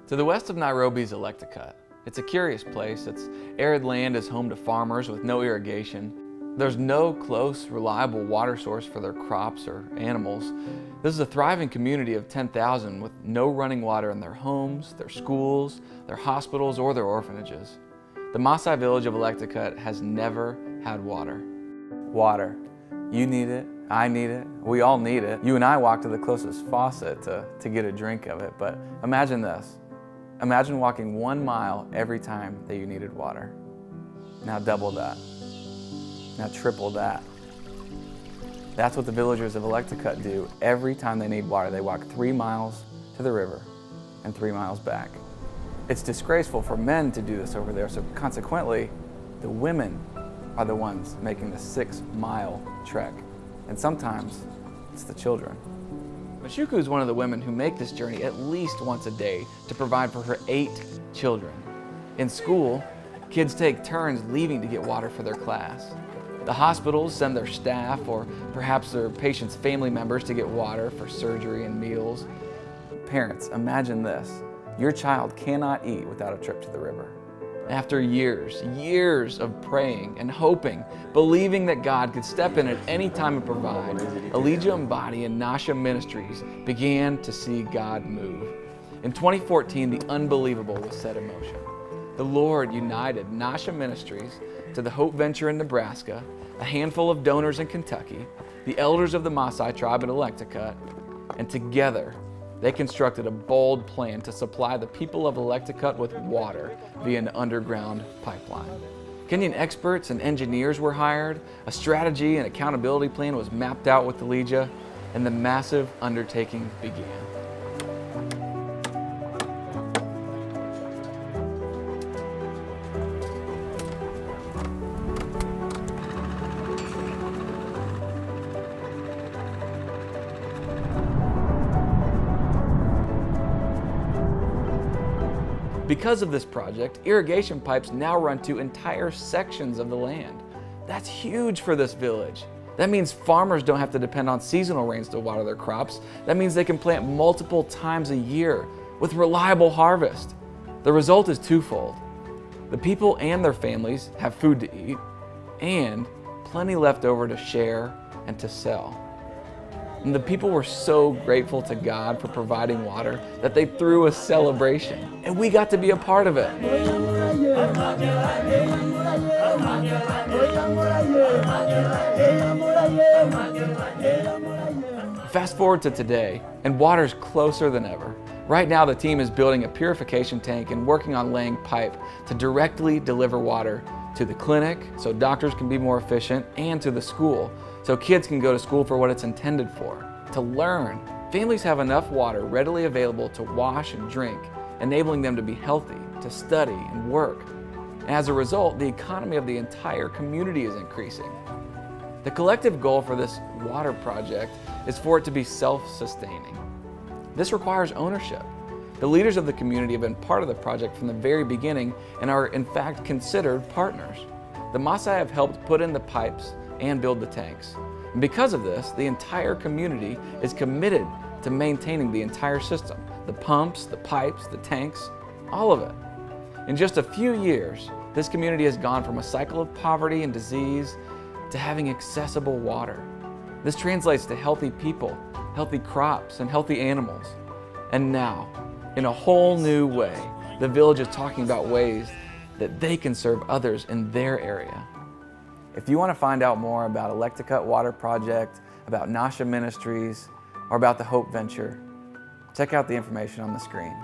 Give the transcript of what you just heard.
To the west of Nairobi is Oletukat. It's a curious place. Its arid land is home to farmers with no irrigation. There's no close, reliable water source for their crops or animals. This is a thriving community of 10,000 with no running water in their homes, their schools, their hospitals, or their orphanages. The Maasai village of Oletukat has never had water. Water. You need it, I need it, we all need it. You and I walk to the closest faucet to get a drink of it, but imagine this. Imagine walking 1 mile every time that you needed water. Now double that. Now triple that. That's what the villagers of Oletukat do every time they need water. They walk 3 miles to the river and 3 miles back. It's disgraceful for men to do this over there, so consequently, the women are the ones making the 6-mile trek. And sometimes it's the children. Mashuku is one of the women who make this journey at least once a day to provide for her 8 children. In school, kids take turns leaving to get water for their class. The hospitals send their staff or perhaps their patients' family members to get water for surgery and meals. Parents, imagine this. Your child cannot eat without a trip to the river. After years of praying and hoping, believing that God could step in at any time and provide, Project-Nasha and Nasha Ministries began to see God move. In 2014, the unbelievable was set in motion. The Lord united Nasha Ministries to the Hope Venture in Nebraska, a handful of donors in Kentucky, the elders of the Maasai tribe in Oletukat, and together they constructed a bold plan to supply the people of Oletukat with water via an underground pipeline. Kenyan experts and engineers were hired, a strategy and accountability plan was mapped out with the Legia, and the massive undertaking began. Because of this project, irrigation pipes now run to entire sections of the land. That's huge for this village. That means farmers don't have to depend on seasonal rains to water their crops. That means they can plant multiple times a year with reliable harvest. The result is twofold. The people and their families have food to eat and plenty left over to share and to sell. And the people were so grateful to God for providing water that they threw a celebration, and we got to be a part of it. Fast forward to today, and water's closer than ever. Right now, the team is building a purification tank and working on laying pipe to directly deliver water to the clinic so doctors can be more efficient, and to the school so kids can go to school for what it's intended for, to learn. Families have enough water readily available to wash and drink, enabling them to be healthy, to study and work. And as a result, the economy of the entire community is increasing. The collective goal for this water project is for it to be self-sustaining. This requires ownership. The leaders of the community have been part of the project from the very beginning and are in fact considered partners. The Maasai have helped put in the pipes and build the tanks. And because of this, the entire community is committed to maintaining the entire system, the pumps, the pipes, the tanks, all of it. In just a few years, this community has gone from a cycle of poverty and disease to having accessible water. This translates to healthy people, healthy crops, and healthy animals. And now, in a whole new way, the village is talking about ways that they can serve others in their area. If you want to find out more about Oletukat Water Project, about Nasha Ministries, or about the Hope Venture, check out the information on the screen.